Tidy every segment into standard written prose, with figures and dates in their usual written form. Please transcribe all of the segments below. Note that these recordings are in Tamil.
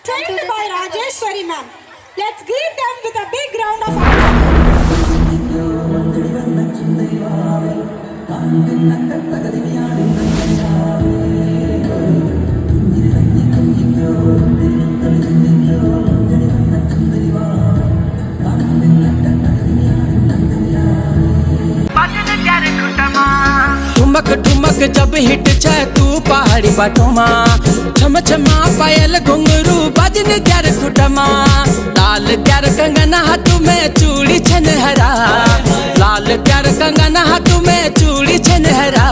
trained by Rajeshwari ma'am. Let's greet them with a big round of applause. ठुमक ठुमक जब हिट छे तू पहाड़ी बाटोमा छम छमा पायल घुंगरू बजन ग्यार खुटमा लाल ग्यार कंगना हाथ में चूड़ी छनहरा लाल ग्यार कंगना हाथ में चूड़ी छनहरा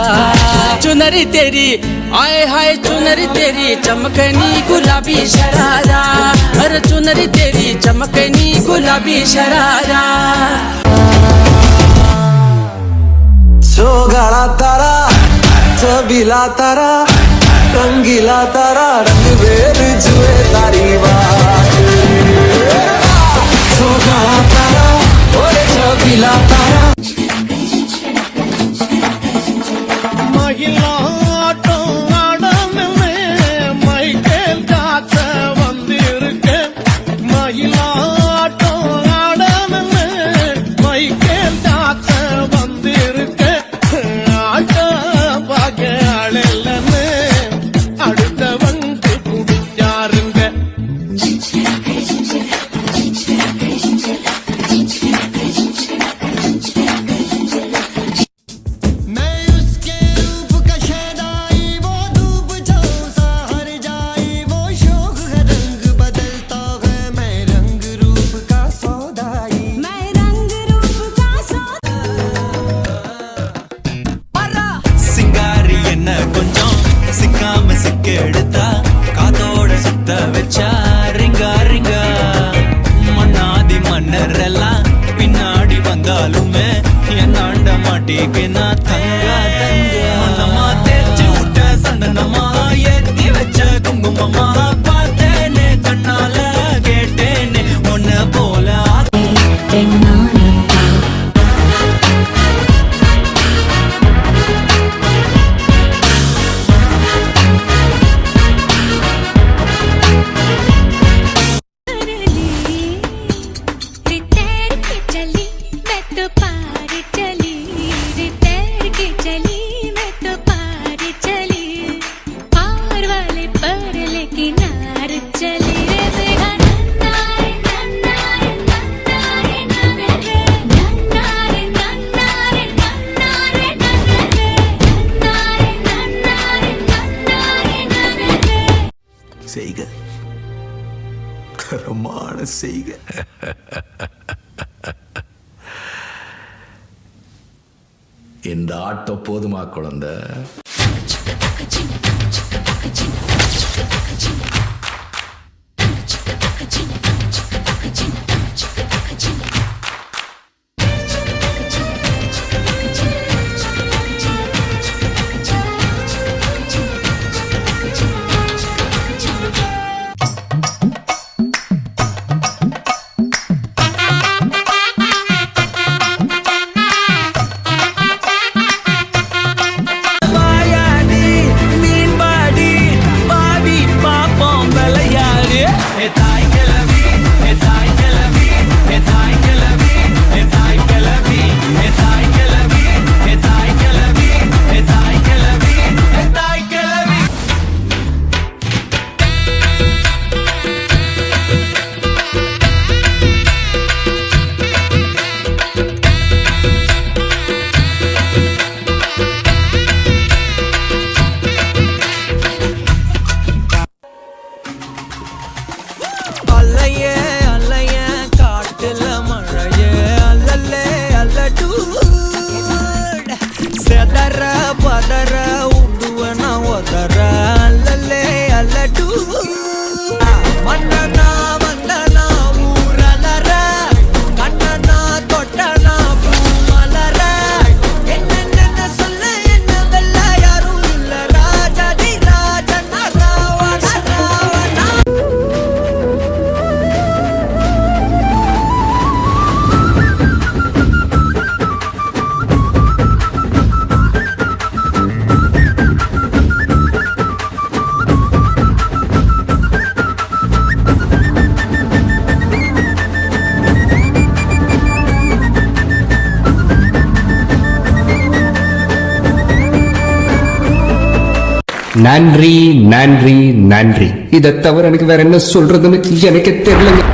चुनरी तेरी आए हाय चुनरी तेरी चमकनी गुलाबी शरारा अरे चुनरी तेरी चमकनी गुलाबी शरारा सोगाड़ा तारा छबीला तारा रंगीला तारा रंग बेर जुए तारी बात सोगाड़ा तारा ओरे छबीला तारा महिला மைக்கேல் காத்த வந்திருக்க மயிலா மைக்கேல் காத்த வந்திருக்க ஆட்ட பாக்க ஆளல்லன்னு அடுத்த வந்து குடிச்சாருங்க எடுத்தா காதோட சுத்த வச்சா ரிங்கா ரிங்கா மண்ணாதி மன்னர் எல்லாம் பின்னாடி வந்தாலுமே என் ஆண்ட மாட்டிக்கு நான் தங்கா தங்க மனமா தேய்ச்சி விட்ட சந்தனமா ஏத்தி வச்ச குங்குமமா பார்த்தேனே கண்ணால கேட்டேனே உன்ன போல செய்க தரமான செய்க இந்த ஆட்டம் போதுமா குழந்தை நன்றி நன்றி நன்றி. இதை தவிர எனக்கு வேற என்ன சொல்றதுன்னு எனக்கு தெரியலங்க.